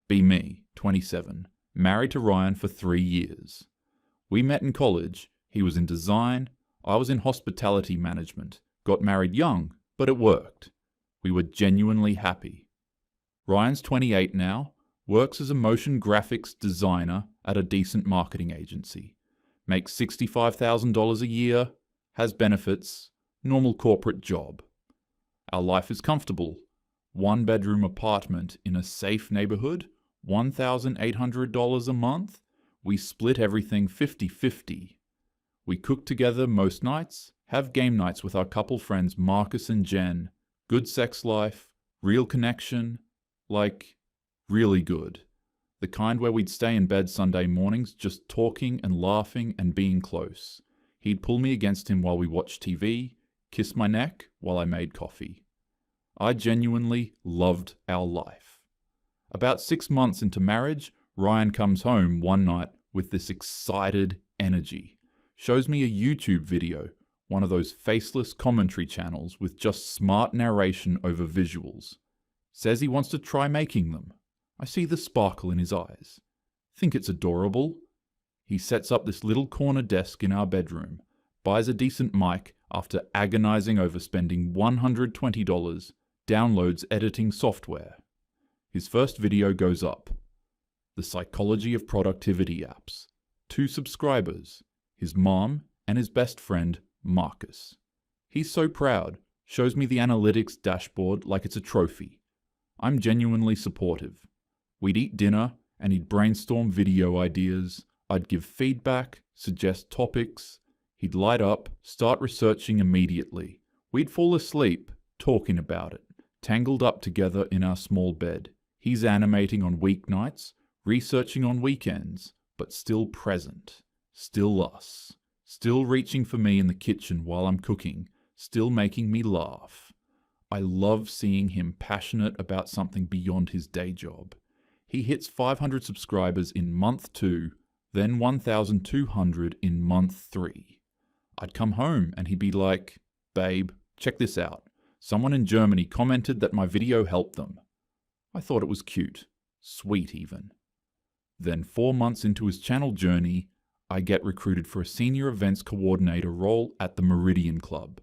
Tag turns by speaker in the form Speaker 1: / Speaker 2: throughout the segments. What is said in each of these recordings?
Speaker 1: Be me, 27, married to Ryan for 3 years. We met in college, he was in design, I was in hospitality management, got married young, but it worked. We were genuinely happy. Ryan's 28 now, works as a motion graphics designer at a decent marketing agency, makes $65,000 a year, has benefits, normal corporate job. Our life is comfortable. 1-bedroom apartment in a safe neighborhood, $1,800 a month. We split everything 50-50. We cook together most nights, have game nights with our couple friends Marcus and Jen. Good sex life, real connection, like, really good. The kind where we'd stay in bed Sunday mornings just talking and laughing and being close. He'd pull me against him while we watched TV, kiss my neck while I made coffee. I genuinely loved our life. About 6 months into marriage, Ryan comes home one night with this excited energy. Shows me a YouTube video, one of those faceless commentary channels with just smart narration over visuals. Says he wants to try making them. I see the sparkle in his eyes. Think it's adorable. He sets up this little corner desk in our bedroom, buys a decent mic after agonizing over spending $120, downloads editing software. His first video goes up. The Psychology of Productivity apps. 2 subscribers, his mom and his best friend, Marcus. He's so proud, shows me the analytics dashboard like it's a trophy. I'm genuinely supportive. We'd eat dinner and he'd brainstorm video ideas. I'd give feedback, suggest topics. He'd light up, start researching immediately. We'd fall asleep, talking about it, tangled up together in our small bed. He's animating on weeknights, researching on weekends, but still present. Still us. Still reaching for me in the kitchen while I'm cooking. Still making me laugh. I love seeing him passionate about something beyond his day job. He hits 500 subscribers in month 2, then 1,200 in month 3. I'd come home and he'd be like, "Babe, check this out. Someone in Germany commented that my video helped them." I thought it was cute. Sweet even. Then 4 months into his channel journey, I get recruited for a senior events coordinator role at the Meridian Club.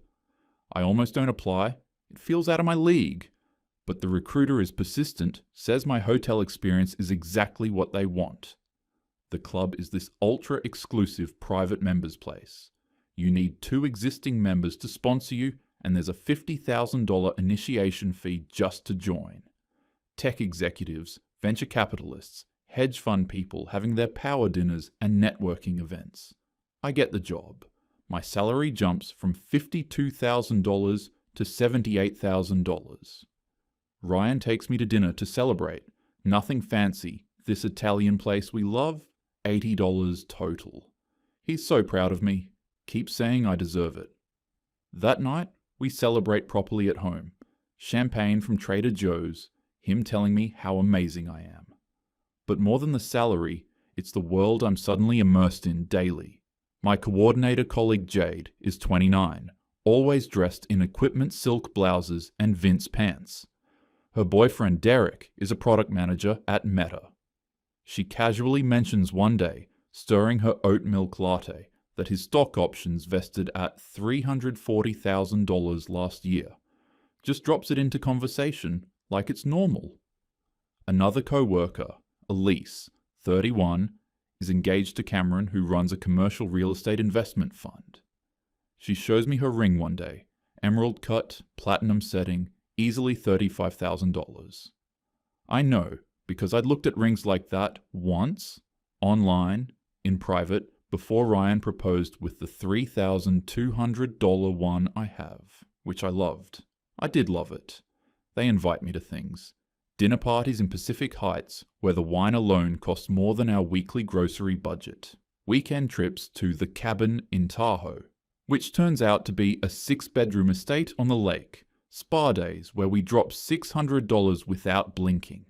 Speaker 1: I almost don't apply. It feels out of my league. But the recruiter is persistent, says my hotel experience is exactly what they want. The club is this ultra-exclusive private members place. You need 2 existing members to sponsor you, and there's a $50,000 initiation fee just to join. Tech executives, venture capitalists, hedge fund people having their power dinners and networking events. I get the job. My salary jumps from $52,000 to $78,000. Ryan takes me to dinner to celebrate. Nothing fancy. This Italian place we love, $80 total. He's so proud of me. Keeps saying I deserve it. That night, we celebrate properly at home. Champagne from Trader Joe's, him telling me how amazing I am. But more than the salary, it's the world I'm suddenly immersed in daily. My coordinator colleague Jade is 29, always dressed in equipment silk blouses and Vince pants. Her boyfriend Derek is a product manager at Meta. She casually mentions one day, stirring her oat milk latte, that his stock options vested at $340,000 last year. Just drops it into conversation like it's normal. Another co-worker, Elise, 31, is engaged to Cameron, who runs a commercial real estate investment fund. She shows me her ring one day, emerald cut, platinum setting, easily $35,000. I know, because I'd looked at rings like that once, online, in private, before Ryan proposed with the $3,200 one I have, which I loved. I did love it. They invite me to things. Dinner parties in Pacific Heights, where the wine alone costs more than our weekly grocery budget. Weekend trips to the Cabin in Tahoe, which turns out to be a 6-bedroom estate on the lake. Spa days where we drop $600 without blinking.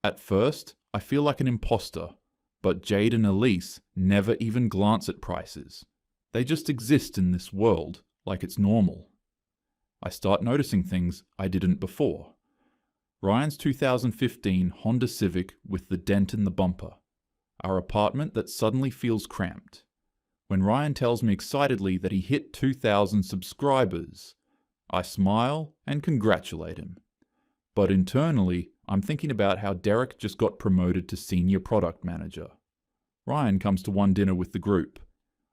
Speaker 1: At first, I feel like an imposter, but Jade and Elise never even glance at prices. They just exist in this world like it's normal. I start noticing things I didn't before. Ryan's 2015 Honda Civic with the dent in the bumper. Our apartment that suddenly feels cramped. When Ryan tells me excitedly that he hit 2,000 subscribers, I smile and congratulate him. But internally, I'm thinking about how Derek just got promoted to senior product manager. Ryan comes to one dinner with the group.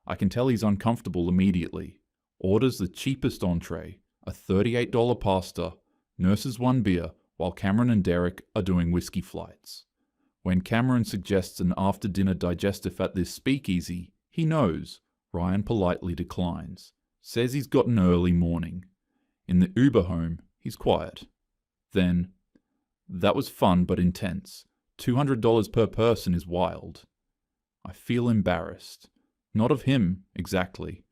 Speaker 1: I can tell he's uncomfortable immediately. Orders the cheapest entree, a $38 pasta, nurses one beer, while Cameron and Derek are doing whiskey flights. When Cameron suggests an after-dinner digestive at this speakeasy, he knows. Ryan politely declines. Says he's got an early morning. In the Uber home, he's quiet. Then, that was fun but intense. $200 per person is wild. I feel embarrassed. Not of him, exactly,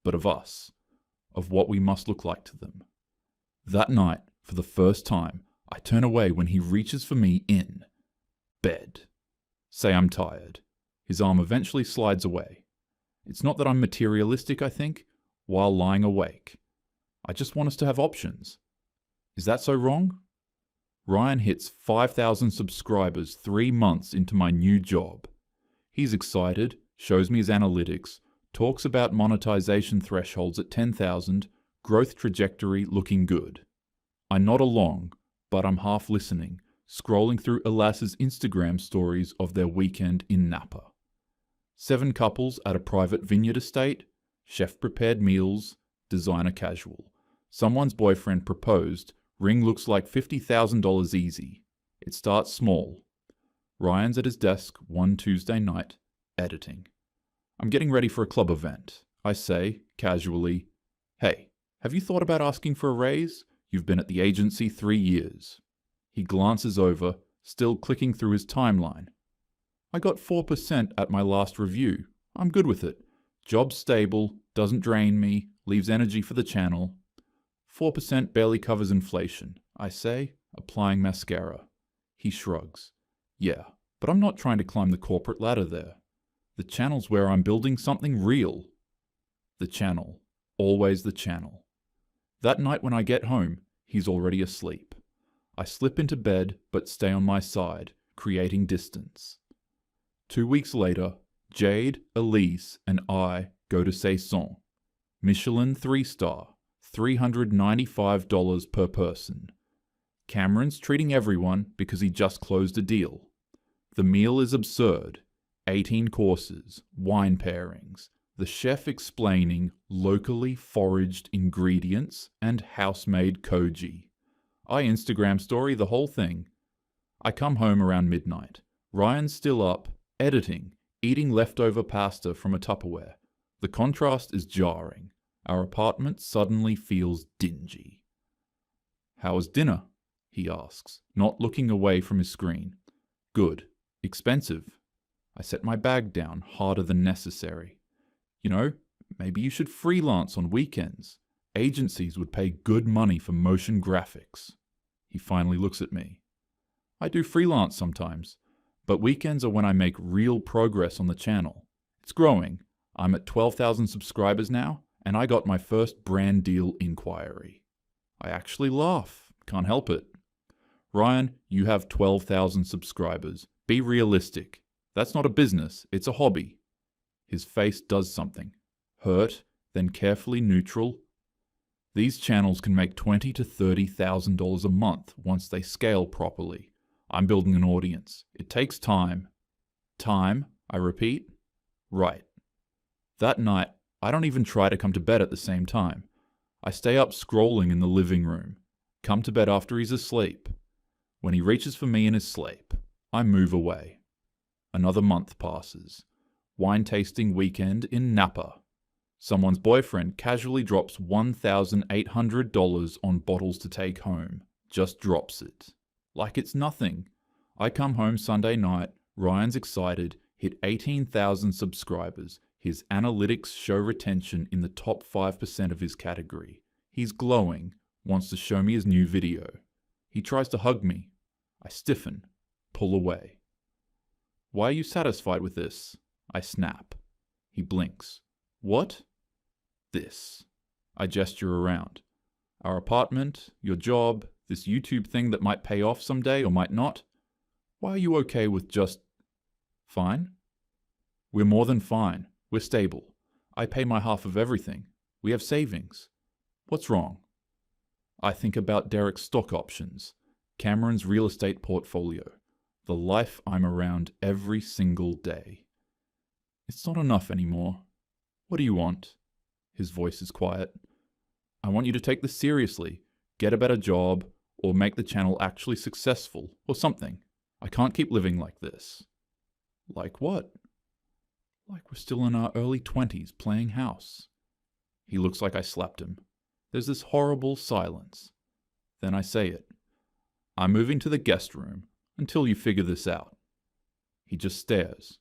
Speaker 1: but of us. Of what we must look like to them. That night, for the first time, I turn away when he reaches for me in bed. Say I'm tired. His arm eventually slides away. It's not that I'm materialistic, I think, while lying awake. I just want us to have options. Is that so wrong? Ryan hits 5,000 subscribers 3 months into my new job. He's excited, shows me his analytics, talks about monetization thresholds at 10,000, growth trajectory looking good. I nod along, but I'm half listening, scrolling through Elas's Instagram stories of their weekend in Napa. 7 couples at a private vineyard estate, chef-prepared meals, designer casual. Someone's boyfriend proposed, ring looks like $50,000 easy. It starts small. Ryan's at his desk one Tuesday night, editing. I'm getting ready for a club event. I say, casually, "Hey, have you thought about asking for a raise? You've been at the agency 3 years. He glances over, still clicking through his timeline. I got 4% at my last review. I'm good with it. Job's stable, doesn't drain me, leaves energy for the channel. 4% barely covers inflation, I say, applying mascara. He shrugs. Yeah, but I'm not trying to climb the corporate ladder there. The channel's where I'm building something real. The channel. Always the channel. That night when I get home, he's already asleep. I slip into bed but stay on my side, creating distance. 2 weeks later, Jade, Elise, and I go to Saison. Michelin 3-star, $395 per person. Cameron's treating everyone because he just closed a deal. The meal is absurd. 18 courses, wine pairings, the chef explaining locally foraged ingredients and house-made koji. I Instagram story the whole thing. I come home around midnight. Ryan's still up, editing, eating leftover pasta from a Tupperware. The contrast is jarring. Our apartment suddenly feels dingy. How was dinner? He asks, not looking away from his screen. Good. Expensive. I set my bag down harder than necessary. You know, maybe you should freelance on weekends. Agencies would pay good money for motion graphics. He finally looks at me. I do freelance sometimes, but weekends are when I make real progress on the channel. It's growing. I'm at 12,000 subscribers now, and I got my first brand deal inquiry. I actually laugh. Can't help it. Ryan, you have 12,000 subscribers. Be realistic. That's not a business, it's a hobby. His face does something. Hurt, then carefully neutral. These channels can make $20,000 to $30,000 a month once they scale properly. I'm building an audience. It takes time. Time, I repeat. Right. That night, I don't even try to come to bed at the same time. I stay up scrolling in the living room. Come to bed after he's asleep. When he reaches for me in his sleep, I move away. Another month passes. Wine tasting weekend in Napa. Someone's boyfriend casually drops $1,800 on bottles to take home. Just drops it. Like it's nothing. I come home Sunday night. Ryan's excited. Hit 18,000 subscribers. His analytics show retention in the top 5% of his category. He's glowing. Wants to show me his new video. He tries to hug me. I stiffen. Pull away. Why are you satisfied with this? I snap. He blinks. What? This. I gesture around. Our apartment, your job, This YouTube thing that might pay off someday or might not? Why are you okay with just fine? We're more than fine. We're stable. I pay my half of everything. We have savings. What's wrong? I think about Derek's stock options, Cameron's real estate portfolio, the life I'm around every single day. It's not enough anymore. What do you want? His voice is quiet. I want you to take this seriously, get a better job, or make the channel actually successful, or something. I can't keep living like this. Like what? Like we're still in our early 20s playing house. He looks like I slapped him. There's this horrible silence. Then I say it. I'm moving to the guest room until you figure this out. He just stares.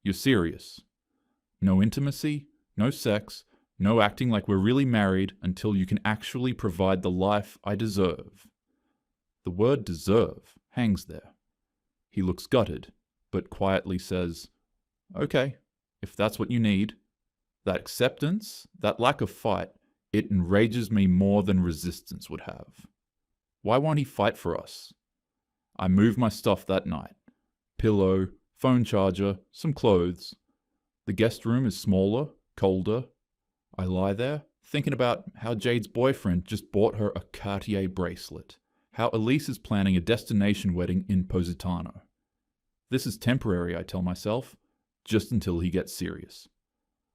Speaker 1: You're serious. No intimacy, no sex, no acting like we're really married until you can actually provide the life I deserve. The word deserve hangs there. He looks gutted, but quietly says, okay, if that's what you need. That acceptance, that lack of fight, it enrages me more than resistance would have. Why won't he fight for us? I move my stuff that night. Pillow, phone charger, some clothes. The guest room is smaller, colder. I lie there, thinking about how Jade's boyfriend just bought her a Cartier bracelet, how Elise is planning a destination wedding in Positano. This is temporary, I tell myself, just until he gets serious.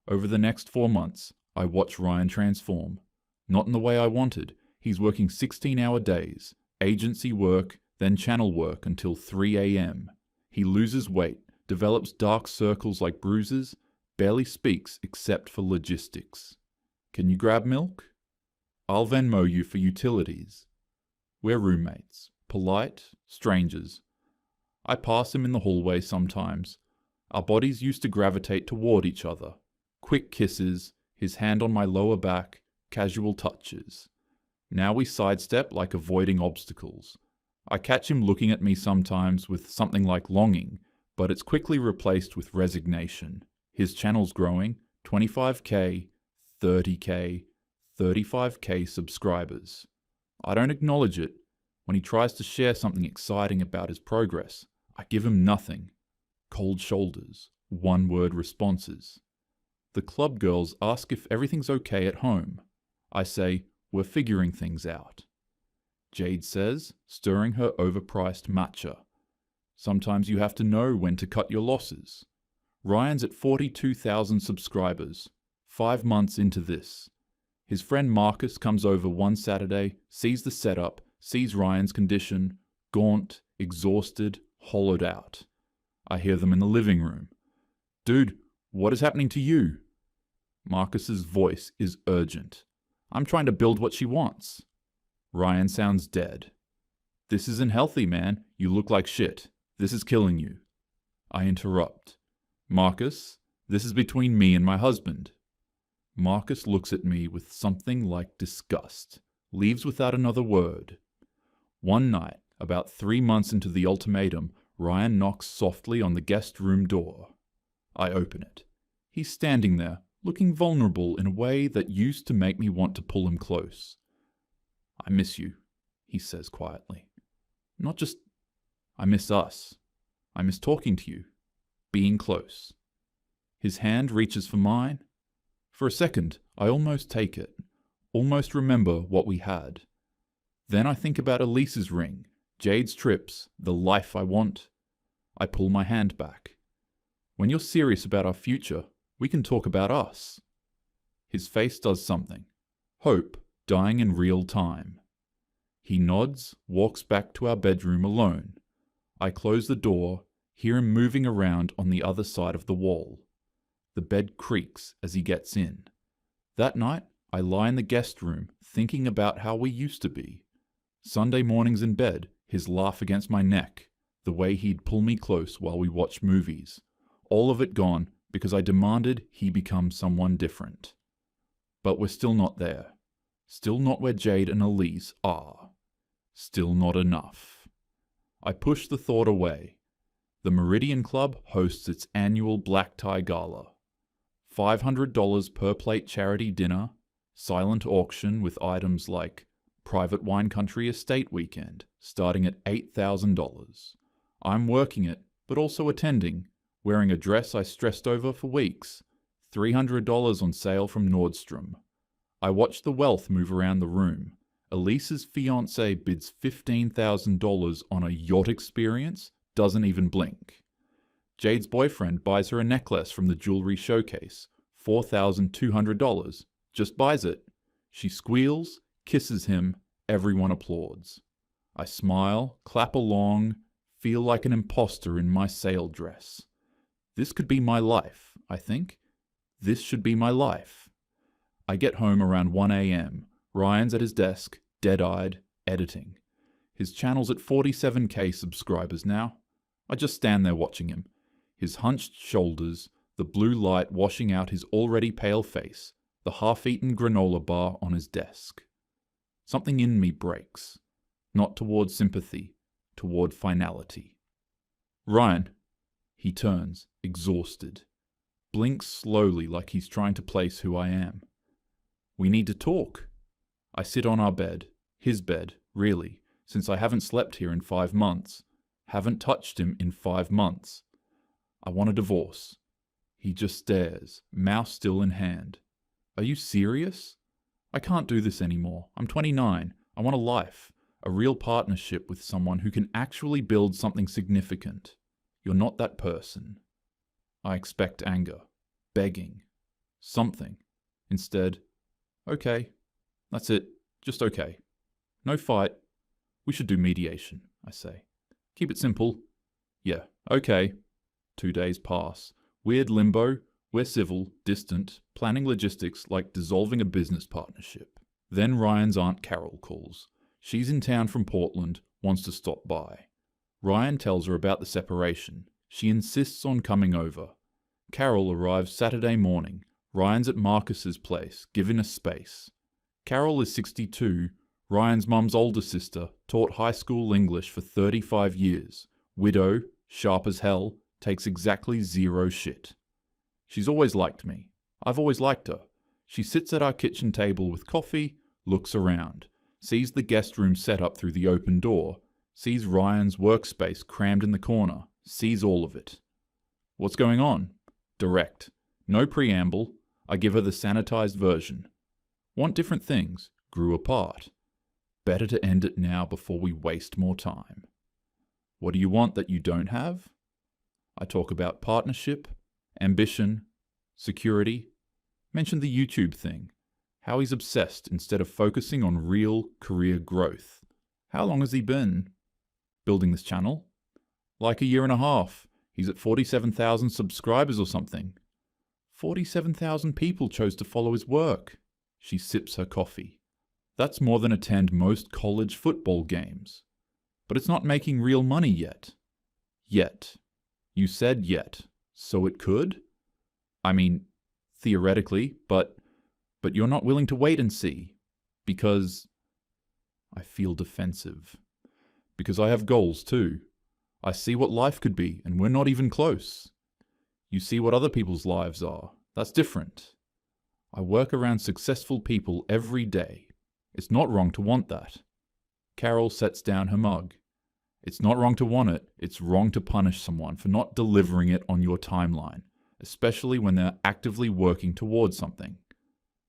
Speaker 1: Over the next 4 months, I watch Ryan transform. Not in the way I wanted. He's working 16-hour days, agency work, then channel work until 3 a.m. He loses weight, develops dark circles like bruises, barely speaks except for logistics. Can you grab milk? I'll Venmo you for utilities. We're roommates, polite, strangers. I pass him in the hallway sometimes. Our bodies used to gravitate toward each other. Quick kisses, his hand on my lower back, casual touches. Now we sidestep like avoiding obstacles. I catch him looking at me sometimes with something like longing, but it's quickly replaced with resignation. His channel's growing, 25k, 30k, 35k subscribers. I don't acknowledge it. When he tries to share something exciting about his progress, I give him nothing. Cold shoulders, one-word responses. The club girls ask if everything's okay at home. I say, we're figuring things out. Jade says, stirring her overpriced matcha. Sometimes you have to know when to cut your losses. Ryan's at 42,000 subscribers, 5 months into this. His friend Marcus comes over one Saturday, sees the setup, sees Ryan's condition, gaunt, exhausted, hollowed out. I hear them in the living room. Dude, what is happening to you? Marcus's voice is urgent. I'm trying to build what she wants. Ryan sounds dead. This isn't healthy, man. You look like shit. This is killing you. I interrupt. Marcus, this is between me and my husband. Marcus looks at me with something like disgust, leaves without another word. One night, about 3 months into the ultimatum, Ryan knocks softly on the guest room door. I open it. He's standing there, looking vulnerable in a way that used to make me want to pull him close. I miss you, he says quietly. Not just, I miss us. I miss talking to you, being close. His hand reaches for mine. For a second, I almost take it, almost remember what we had. Then I think about Elise's ring, Jade's trips, the life I want. I pull my hand back. When you're serious about our future, we can talk about us. His face does something. Hope dying in real time. He nods, walks back to our bedroom alone. I close the door, hear him moving around on the other side of the wall. The bed creaks as he gets in. That night, I lie in the guest room thinking about how we used to be. Sunday mornings in bed, his laugh against my neck, the way he'd pull me close while we watched movies. All of it gone because I demanded he become someone different. But we're still not there. Still not where Jade and Elise are. Still not enough. I push the thought away. The Meridian Club hosts its annual black tie gala. $500 per plate charity dinner, silent auction with items like Private wine country estate weekend, starting at $8,000. I'm working it, but also attending, wearing a dress I stressed over for weeks. $300 on sale from Nordstrom. I watch the wealth move around the room. Elise's fiance bids $15,000 on a yacht experience, doesn't even blink. Jade's boyfriend buys her a necklace from the jewelry showcase, $4,200, just buys it. She squeals, kisses him, everyone applauds. I smile, clap along, feel like an imposter in my sale dress. This could be my life, I think. This should be my life. I get home around 1 a.m. Ryan's at his desk, dead-eyed, editing. His channel's at 47k subscribers now. I just stand there watching him. His hunched shoulders, the blue light washing out his already pale face, the half-eaten granola bar on his desk. Something in me breaks. Not toward sympathy, toward finality. Ryan. He turns, exhausted. Blinks slowly like he's trying to place who I am. We need to talk. I sit on our bed, his bed, really, since I haven't slept here in 5 months. Haven't touched him in 5 months. I want a divorce. He just stares, mouse still in hand. Are you serious? I can't do this anymore. I'm 29. I want a life, a real partnership with someone who can actually build something significant. You're not that person. I expect anger, begging, something. Instead, okay, that's it, just okay. No fight. We should do mediation, I say. Keep it simple. Yeah, okay. 2 days pass. Weird limbo. We're civil, distant, planning logistics like dissolving a business partnership. Then Ryan's Aunt Carol calls. She's in town from Portland, wants to stop by. Ryan tells her about the separation. She insists on coming over. Carol arrives Saturday morning. Ryan's at Marcus's place, given a space. Carol is 62, Ryan's mum's older sister, taught high school English for 35 years. Widow, sharp as hell, takes exactly zero shit. She's always liked me. I've always liked her. She sits at our kitchen table with coffee, looks around, sees the guest room set up through the open door, sees Ryan's workspace crammed in the corner, sees all of it. What's going on? Direct. No preamble. I give her the sanitized version. Want different things. Grew apart. Better to end it now before we waste more time. What do you want that you don't have? I talk about partnership, ambition, security. Mention the YouTube thing. How he's obsessed instead of focusing on real career growth. How long has he been building this channel? Like a year and a half. He's at 47,000 subscribers or something. 47,000 people chose to follow his work. She sips her coffee. That's more than attend most college football games. But it's not making real money yet. Yet. You said yet. So it could? I mean, theoretically, but you're not willing to wait and see. Because I feel defensive. Because I have goals too. I see what life could be, and we're not even close. You see what other people's lives are. That's different. I work around successful people every day. It's not wrong to want that. Carol sets down her mug. It's not wrong to want it. It's wrong to punish someone for not delivering it on your timeline, especially when they're actively working towards something.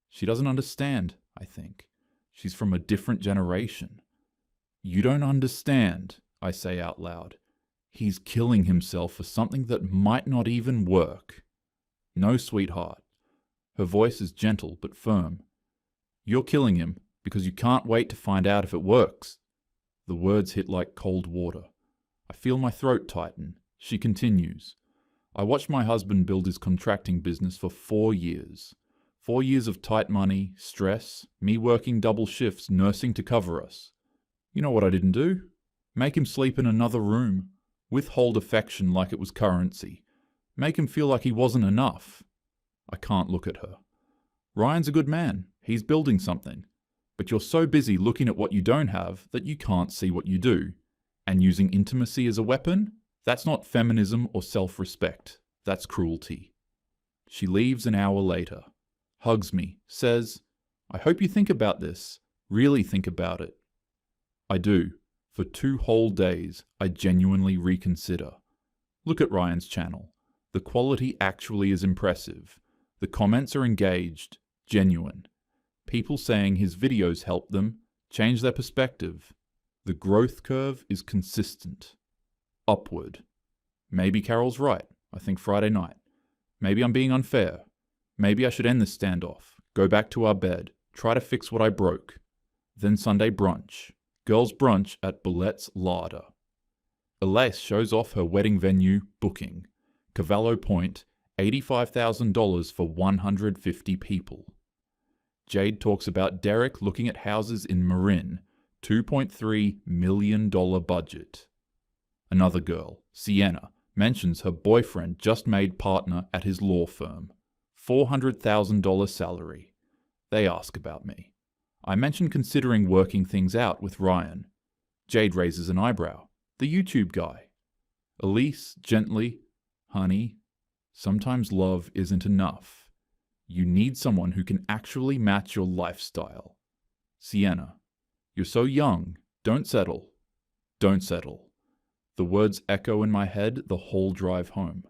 Speaker 1: She doesn't understand, I think. She's from a different generation. You don't understand, I say out loud. He's killing himself for something that might not even work. No, sweetheart. Her voice is gentle but firm. You're killing him because you can't wait to find out if it works. The words hit like cold water. I feel my throat tighten. She continues. I watched my husband build his contracting business for 4 years. 4 years of tight money, stress, me working double shifts, nursing to cover us. You know what I didn't do? Make him sleep in another room. Withhold affection like it was currency. Make him feel like he wasn't enough. I can't look at her. Ryan's a good man. He's building something. But you're so busy looking at what you don't have that you can't see what you do. And using intimacy as a weapon? That's not feminism or self-respect. That's cruelty. She leaves an hour later. Hugs me. Says, I hope you think about this. Really think about it. I do. For 2 whole days, I genuinely reconsider. Look at Ryan's channel. The quality actually is impressive. The comments are engaged, genuine. People saying his videos help them change their perspective. The growth curve is consistent. Upward. Maybe Carol's right. I think Friday night. Maybe I'm being unfair. Maybe I should end this standoff, go back to our bed, try to fix what I broke. Then Sunday brunch. Girls' brunch at Bullett's Larder. Elise shows off her wedding venue booking. Cavallo Point, $85,000 for 150 people. Jade talks about Derek looking at houses in Marin, $2.3 million budget. Another girl, Sienna, mentions her boyfriend just made partner at his law firm. $400,000 salary. They ask about me. I mention considering working things out with Ryan. Jade raises an eyebrow. The YouTube guy. Elise, gently, honey, sometimes love isn't enough. You need someone who can actually match your lifestyle. Sienna, you're so young. Don't settle. Don't settle. The words echo in my head the whole drive home.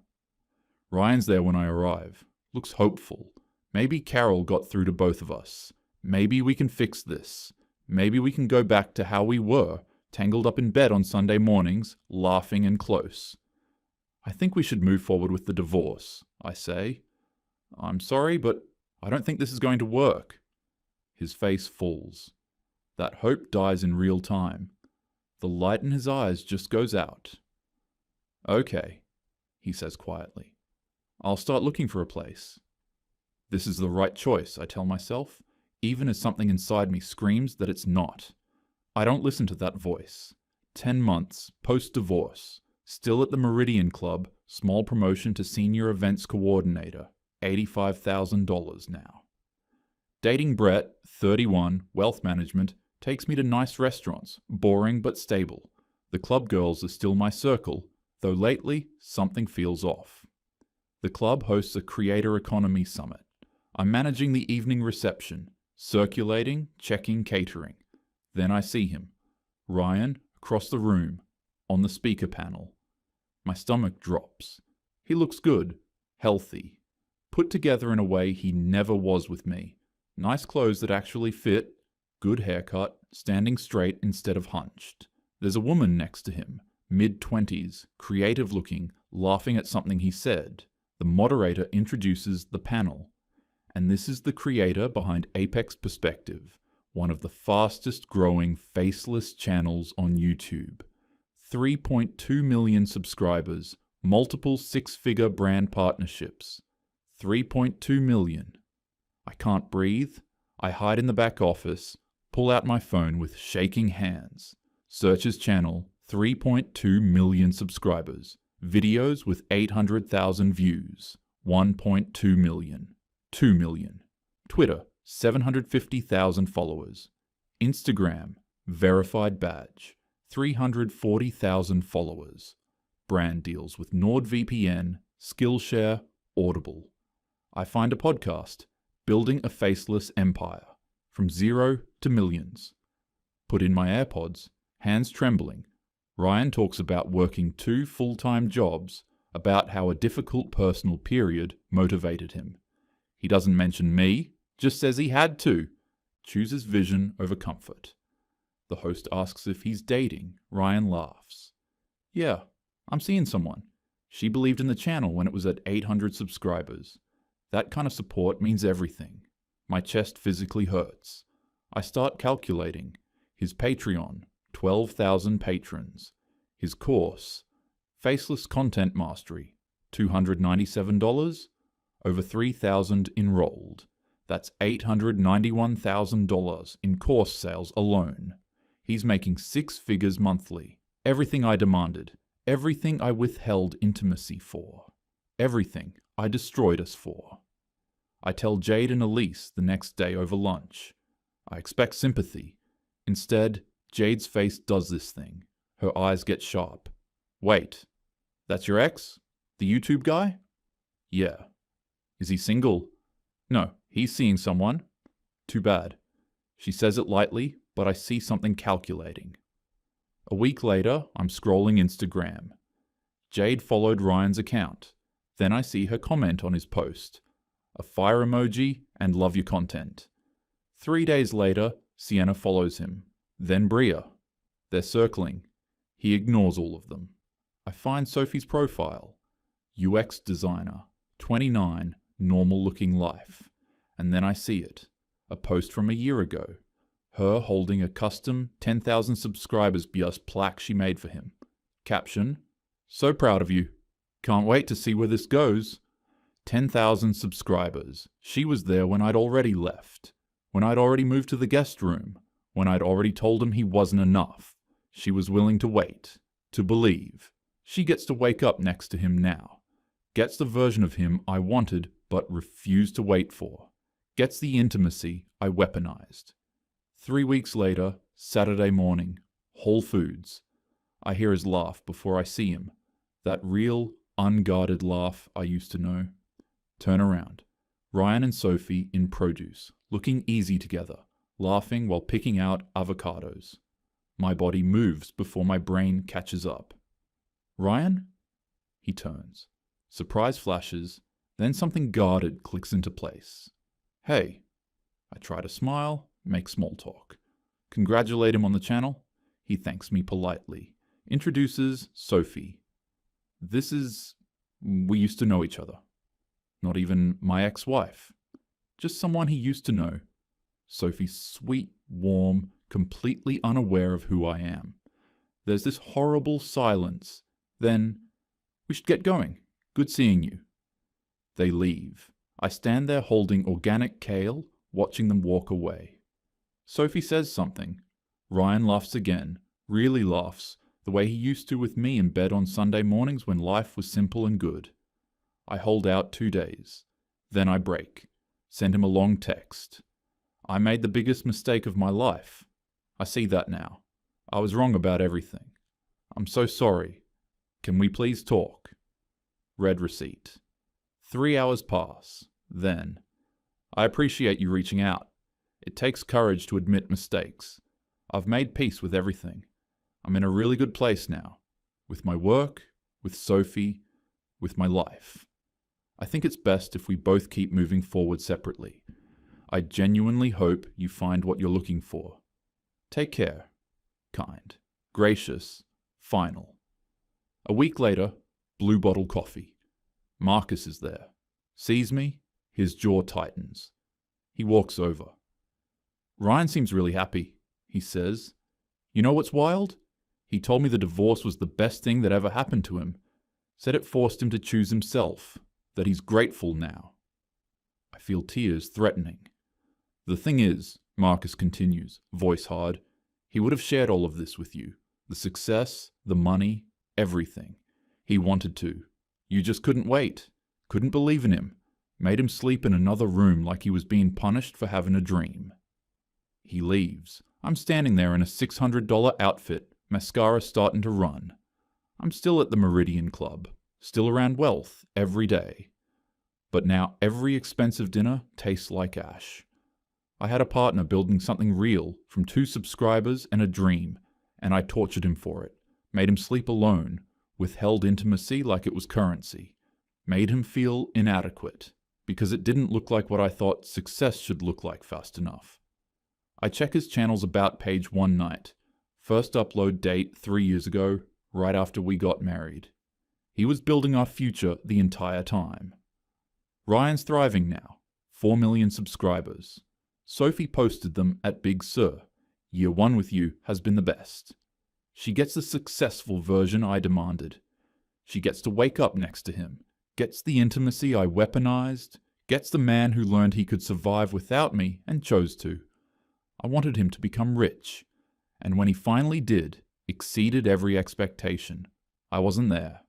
Speaker 1: Ryan's there when I arrive. Looks hopeful. Maybe Carol got through to both of us. Maybe we can fix this. Maybe we can go back to how we were, tangled up in bed on Sunday mornings, laughing and close. I think we should move forward with the divorce, I say. I'm sorry, but I don't think this is going to work. His face falls. That hope dies in real time. The light in his eyes just goes out. Okay, he says quietly. I'll start looking for a place. This is the right choice, I tell myself, even as something inside me screams that it's not. I don't listen to that voice. 10 months, post-divorce, still at the Meridian Club, small promotion to senior events coordinator, $85,000 now. Dating Brett, 31, wealth management, takes me to nice restaurants, boring but stable. The club girls are still my circle, though lately something feels off. The club hosts a creator economy summit. I'm managing the evening reception, circulating, checking catering. Then I see him. Ryan, across the room, on the speaker panel. My stomach drops. He looks good, healthy, put together in a way he never was with me. Nice clothes that actually fit, good haircut, standing straight instead of hunched. There's a woman next to him, mid-20s, creative looking, laughing at something he said. The moderator introduces the panel. And this is the creator behind Apex Perspective, one of the fastest growing faceless channels on YouTube. 3.2 million subscribers, multiple 6-figure brand partnerships. 3.2 million. I can't breathe. I hide in the back office, pull out my phone with shaking hands. Search his channel, 3.2 million subscribers. Videos with 800,000 views, 1.2 million. 2 million. Twitter, 750,000 followers. Instagram, verified badge, 340,000 followers. Brand deals with NordVPN, Skillshare, Audible. I find a podcast, Building a Faceless Empire, from 0 to millions. Put in my AirPods, hands trembling. Ryan talks about working 2 full-time jobs, about how a difficult personal period motivated him. He doesn't mention me, just says he had to. Chooses vision over comfort. The host asks if he's dating. Ryan laughs. Yeah, I'm seeing someone. She believed in the channel when it was at 800 subscribers. That kind of support means everything. My chest physically hurts. I start calculating. His Patreon, 12,000 patrons. His course, Faceless Content Mastery, $297. Over 3,000 enrolled. That's $891,000 in course sales alone. He's making 6 figures monthly. Everything I demanded. Everything I withheld intimacy for. Everything I destroyed us for. I tell Jade and Elise the next day over lunch. I expect sympathy. Instead, Jade's face does this thing. Her eyes get sharp. Wait, that's your ex? The YouTube guy? Yeah. Is he single? No, he's seeing someone. Too bad. She says it lightly, but I see something calculating. A week later, I'm scrolling Instagram. Jade followed Ryan's account. Then I see her comment on his post. A fire emoji and love your content. 3 days later, Sienna follows him. Then Bria. They're circling. He ignores all of them. I find Sophie's profile. UX designer, 29, normal looking life. And then I see it. A post from a year ago. Her holding a custom 10,000 subscribers BS plaque she made for him. Caption, so proud of you. Can't wait to see where this goes. 10,000 subscribers. She was there when I'd already left. When I'd already moved to the guest room. When I'd already told him he wasn't enough. She was willing to wait. To believe. She gets to wake up next to him now. Gets the version of him I wanted but refused to wait for. Gets the intimacy I weaponized. 3 weeks later, Saturday morning, Whole Foods. I hear his laugh before I see him. That real, unguarded laugh I used to know. Turn around. Ryan and Sophie in produce, looking easy together, laughing while picking out avocados. My body moves before my brain catches up. Ryan? He turns. Surprise flashes, then something guarded clicks into place. Hey. I try to smile, make small talk. Congratulate him on the channel. He thanks me politely. Introduces Sophie. We used to know each other. Not even my ex-wife. Just someone he used to know. Sophie's sweet, warm, completely unaware of who I am. There's this horrible silence. Then, we should get going. Good seeing you. They leave. I stand there holding organic kale, watching them walk away. Sophie says something. Ryan laughs again, really laughs, the way he used to with me in bed on Sunday mornings when life was simple and good. I hold out 2 days. Then I break. Send him a long text. I made the biggest mistake of my life. I see that now. I was wrong about everything. I'm so sorry. Can we please talk? Read receipt. 3 hours pass. Then, I appreciate you reaching out. It takes courage to admit mistakes. I've made peace with everything. I'm in a really good place now. With my work, with Sophie, with my life. I think it's best if we both keep moving forward separately. I genuinely hope you find what you're looking for. Take care. Kind. Gracious. Final. A week later, Blue Bottle Coffee. Marcus is there. Sees me, his jaw tightens. He walks over. Ryan seems really happy, he says. You know what's wild? He told me the divorce was the best thing that ever happened to him. Said it forced him to choose himself, that he's grateful now. I feel tears threatening. The thing is, Marcus continues, voice hard, he would have shared all of this with you. The success, the money, everything. He wanted to. You just couldn't wait. Couldn't believe in him. Made him sleep in another room like he was being punished for having a dream. He leaves. I'm standing there in a $600 outfit, mascara starting to run. I'm still at the Meridian Club, still around wealth every day. But now every expensive dinner tastes like ash. I had a partner building something real from 2 subscribers and a dream, and I tortured him for it, made him sleep alone, withheld intimacy like it was currency, made him feel inadequate, because it didn't look like what I thought success should look like fast enough. I check his channel's about page one night. First upload date 3 years ago, right after we got married. He was building our future the entire time. Ryan's thriving now, 4 million subscribers. Sophie posted them at Big Sur. Year 1 with you has been the best. She gets the successful version I demanded. She gets to wake up next to him, gets the intimacy I weaponized, gets the man who learned he could survive without me and chose to. I wanted him to become rich, and when he finally did, exceeded every expectation. I wasn't there.